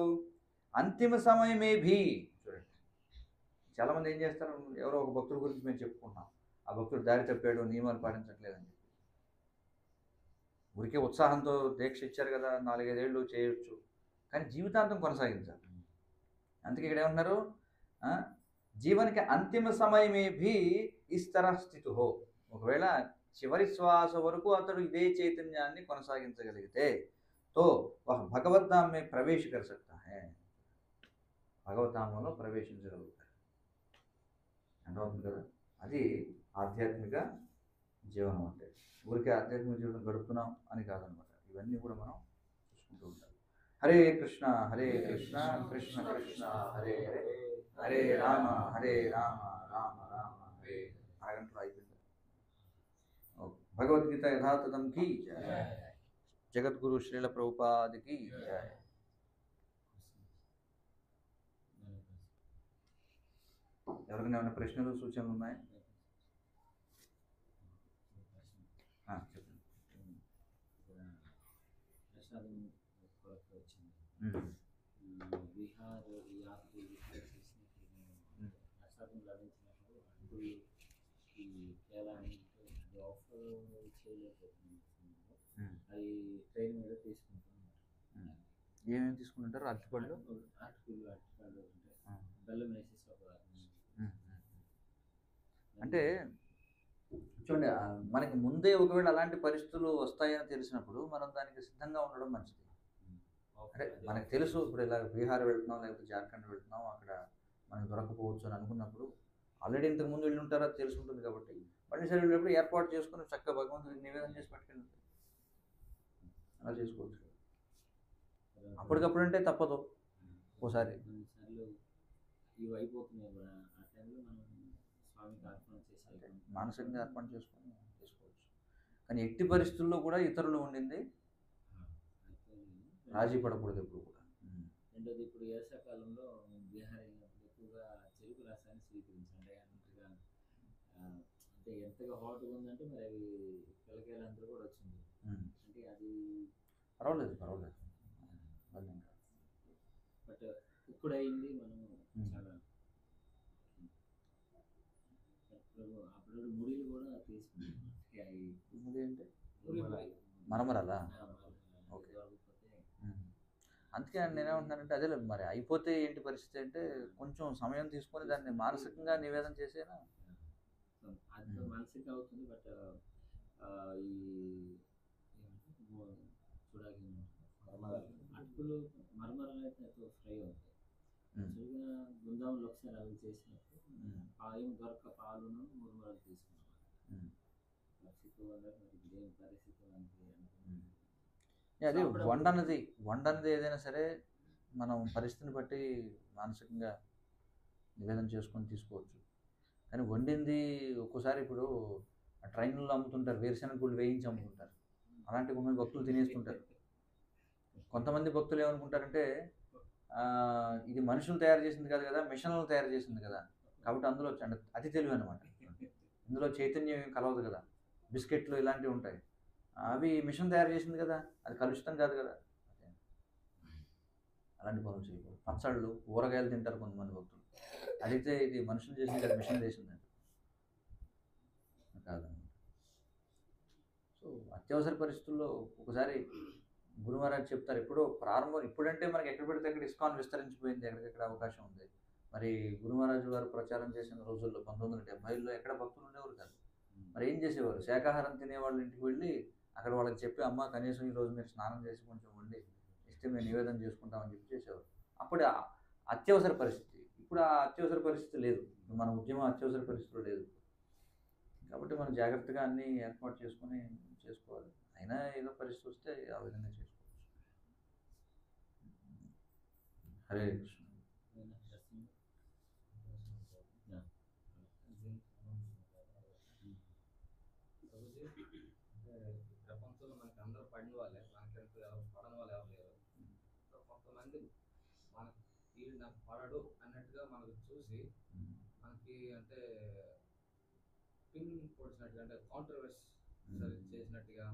అంతిమ సమయమే భీ. చూడండి, చాలామంది ఏం చేస్తారు, ఎవరో ఒక భక్తుడి గురించి మేము చెప్పుకుంటాం, ఆ భక్తుడు దారి తప్పాడు, నియమాలు పాటించట్లేదని చెప్పి. ఊరికే ఉత్సాహంతో దీక్ష ఇచ్చారు కదా, 4-5 ఏళ్ళు చేయొచ్చు, కానీ జీవితాంతం కొనసాగించాలి. అందుకే ఇక్కడ ఏమంటున్నారు, జీవనికి అంతిమ సమయమే భీ ఇస్తర స్థితి హో. ఒకవేళ చివరి శ్వాస వరకు అతడు ఇదే చైతన్యాన్ని కొనసాగించగలిగితే, తో భగవద్ధాం మే ప్రవేశ కర్ సక్తా హై, భగవద్ధామంలో ప్రవేశించగలుగుతారు. అర్థమవుతుంది కదా, అది ఆధ్యాత్మిక జీవనం అంటే. ఊరికే ఆధ్యాత్మిక జీవనం గడుపుతున్నాం అని కాదనమాట. ఇవన్నీ కూడా మనం చూసుకుంటూ ఉంటాం. హరే కృష్ణ కృష్ణ కృష్ణ హరే హరే, హరే రామ రామ రామ హరే. అరగంటలో అయిపోయింది. భగవద్గీత యథాతథం కి జయ. జగద్గురు శ్రీల ప్రభుపాదికి జయ. ఎవరికైనా ఏమైనా ప్రశ్నలు సూచనలు ఉన్నాయా? చెప్పండి. బీహార్ యాత్ర ప్రసాదం లభించినప్పుడు ఇప్పుడు ఈ కేరళ ఆఫర్ చేయలేకపోతున్నాం, అది ట్రైన్ మీద తీసుకుంటున్నాం. ఏమేమి తీసుకుంటుంటారు? అరటిపళ్ళు ఉంటాయి, బెల్లం వేసేసి ఒక. అంటే చూడండి, మనకి ముందే ఒకవేళ అలాంటి పరిస్థితులు వస్తాయని తెలిసినప్పుడు మనం దానికి సిద్ధంగా ఉండడం మంచిది. అంటే మనకు తెలుసు, ఇప్పుడు ఇలా బీహార్ వెళ్తున్నాం లేకపోతే జార్ఖండ్ వెళ్తున్నాం, అక్కడ మనకు దొరకపోవచ్చు అని అనుకున్నప్పుడు ఆల్రెడీ ఇంతకు ముందు వెళ్ళి ఉంటారో అది తెలిసి ఉంటుంది. కాబట్టి మళ్ళీ సరే వెళ్ళినప్పుడు ఏర్పాటు చేసుకుని చక్కగా భగవంతుడికి నివేదన చేసి పట్టుకెళ్ళి అలా చేసుకోవచ్చు. అప్పటికప్పుడు అంటే తప్పదు, ఒకసారి ఇవి అయిపోతున్నాయి కూడా, ఆ టైంలో మనం స్వామికి అర్పణ చేసి మానసికంగా అర్పణ చేసుకొని చేసుకోవచ్చు. కానీ ఎట్టి పరిస్థితుల్లో కూడా ఇతరులు ఉండింది రాజీ పడకూడదు ఎప్పుడు కూడా. రెండోది, ఇప్పుడు వేసవకాలంలో బీహార్ వెళ్ళినప్పుడు ఎక్కువగా చెరుకు రసాన్ని స్వీకరించండి అన్నట్టుగా. అంటే ఎంతగా హాట్గా ఉందంటే మరి అవి పిల్లకాయలందరూ కూడా వచ్చింది. అంటే అది పర్వాలేదు బట్ ఇప్పుడు అయింది. మనం చాలా అప్పుడు ముడిలు కూడా తీసుకుంటాం. మనకి అవి ఇది ఏంటి ఊరిపోయి మరమరాలా ఓకే. దొరకకపోతే అందుకే నేనేమంటున్నానంటే అదే మరి అయిపోతే ఏంటి పరిస్థితి అంటే కొంచెం సమయం తీసుకొని దాన్ని మానసికంగా నివేదన చేసేనా. అది మనసుకి అవుతుంది. బట్ ఈ చూడాలి అటుకులు మరమరాలు అయితే ఫ్రై అవుతాయి. యాక్చువల్గా బృందావనంలో ఒకసారి అవి చేసినప్పుడు ఏం దొరక పాలును మురమరాలు తీసుకున్నాం. పరిస్థితి వల్ల మరి ఇప్పుడు ఏం పరిస్థితి అది వండన్నది ఏదైనా సరే మనం పరిస్థితిని బట్టి మానసికంగా నివేదన చేసుకొని తీసుకోవచ్చు. కానీ వండింది ఒక్కోసారి ఇప్పుడు ట్రైన్లో అమ్ముతుంటారు, వేరుశెనగ గుళ్ళు వేయించి అమ్ముతుంటారు. అలాంటి కొంతమంది భక్తులు తినేస్తుంటారు. కొంతమంది భక్తులు ఏమనుకుంటారంటే ఇది మనుషులు తయారు చేసింది కాదు కదా, మిషన్లు తయారు చేసింది కదా, కాబట్టి అందులో అతి తెలివి అనమాట. ఇందులో చైతన్యం ఏం కలవదు కదా, బిస్కెట్లు ఇలాంటివి ఉంటాయి, అవి మిషన్ తయారు చేసింది కదా, అది కలుషితం కాదు కదా. అలాంటి పనులు చేయకూడదు. పచ్చళ్ళు ఊరగాయలు తింటారు కొంతమంది భక్తులు, అడిగితే ఇది మనుషులు చేసింది కదా, మిషన్ చేసింది కాదన్నమాట. సో అత్యవసర పరిస్థితుల్లో ఒకసారి గురు మహారాజ్ చెప్తారు, ఎప్పుడో ప్రారంభం, ఇప్పుడంటే మనకి ఎక్కడ పెడితే అక్కడ ఇస్కాన్ విస్తరించిపోయింది, ఎక్కడికెక్కడ అవకాశం ఉంది. మరి గురు మహారాజు గారు ప్రచారం చేసిన రోజుల్లో 1970లో ఎక్కడ భక్తులు ఉండేవారు కాదు. మరి ఏం చేసేవారు, శాకాహారం తినేవాళ్ళు ఇంటికి వెళ్ళి అక్కడ వాళ్ళకి చెప్పి, అమ్మ కనీసం ఈరోజు మీరు స్నానం చేసి కొంచెం వండి ఇస్తే మేము నివేదన చేసుకుంటామని చెప్పి చేసేవారు. అప్పుడు అత్యవసర పరిస్థితి. ఇప్పుడు ఆ అత్యవసర పరిస్థితి లేదు, మన ఉద్యమం అత్యవసర పరిస్థితిలో లేదు. కాబట్టి మనం జాగ్రత్తగా అన్నీ ఏర్పాటు చేసుకొని చేసుకోవాలి. అయినా ఏదో పరిస్థితి వస్తే ఆ విధంగా చేసుకోవచ్చు. హరే కృష్ణ. ప్రపంచంలో మనకి అందరూ పడిన వాళ్ళే, మనకి ఎవరు పడని వాళ్ళు ఎవరు లేరు. సో కొంతమంది మనకి వీడు నాకు పడడు అన్నట్టుగా మనకు చూసి మనకి అంటే పిన్ పొడిచినట్టుగా, అంటే కాంట్రవర్సీ చేసినట్టుగా,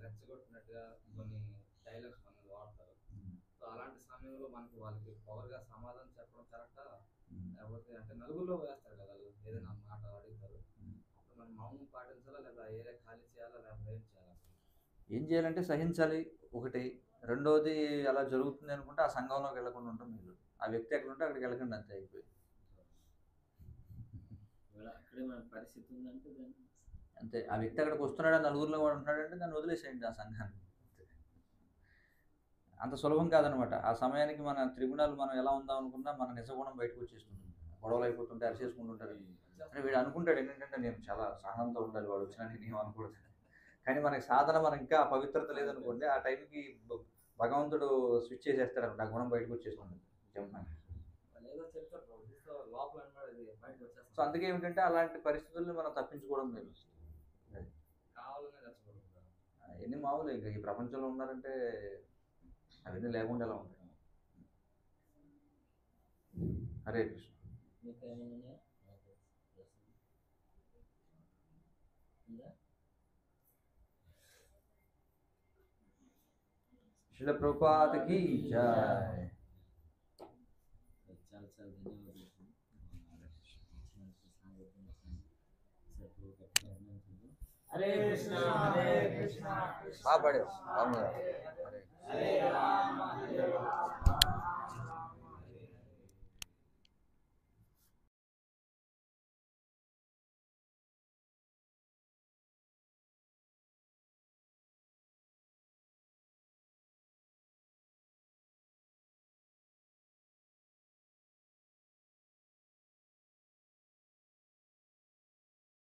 రెచ్చగొట్టినట్టుగా కొన్ని డైలాగ్స్ మనల్ని వాడతారు. సో అలాంటి సమయంలో మనకి వాళ్ళకి పవర్గా సమాధానం చెప్పడం కరెక్టా, లేకపోతే అంటే నలుగురిలో వేస్తారు కదా వాళ్ళు, ఏదైనా మాట అడుగుతారు, అప్పుడు మనం మౌనం పాటించాలా, లేదా ఏరియా ఖాళీ చేయాలా, లేకపోతే ఏం చేయాలి? ఏం చేయాలంటే సహించాలి ఒకటి. రెండోది అలా జరుగుతుంది అనుకుంటే ఆ సంఘంలోకి వెళ్ళకుండా ఉంటాం. మీరు ఆ వ్యక్తి ఎక్కడ ఉంటే అక్కడికి వెళ్ళకండి, అంతే అయిపోయి. అక్కడే మన పరిస్థితి ఉందంటే అంతే, ఆ వ్యక్తి అక్కడికి వస్తున్నాడు, నలుగురిలో వాడు ఉంటున్నాడంటే దాన్ని వదిలేసేయండి ఆ సంఘాన్ని. అంత సులభం కాదనమాట. ఆ సమయానికి మన త్రిగుణాలు మనం ఎలా ఉందాం అనుకున్నా మన నిజగుణం బయటకు వచ్చేస్తుంది. గొడవలు అయిపోతుంటే అరిచేసుకుంటుంటారు. అంటే వీడు అనుకుంటాడు ఏంటంటే నేను చాలా సహనంతో ఉండాలి, వాడు వచ్చినా నేను ఏం అనకూడదు. కానీ మనకి సాధన, మనం ఇంకా పవిత్రత లేదనుకోండి, ఆ టైంకి భగవంతుడు స్విచ్ చేసేస్తాడు అనమాట, ఆ గుణం బయటకు వచ్చేస్తుంది. సో అందుకే ఏమిటంటే అలాంటి పరిస్థితుల్ని మనం తప్పించుకోవడం లేదు. ఎన్ని మామూలు ఇంకా ఈ ప్రపంచంలో ఉన్నారంటే అవన్నీ లేకుండా ఎలా ఉంటాయి. హరే కృష్ణ. శ్రీల ప్రభుపాద కీ జై. చాలా చాలా ధన్యవాదాలు. హరే కృష్ణ హరే కృష్ణ. బాగా పాడారు. హరే రామ హరే రామ.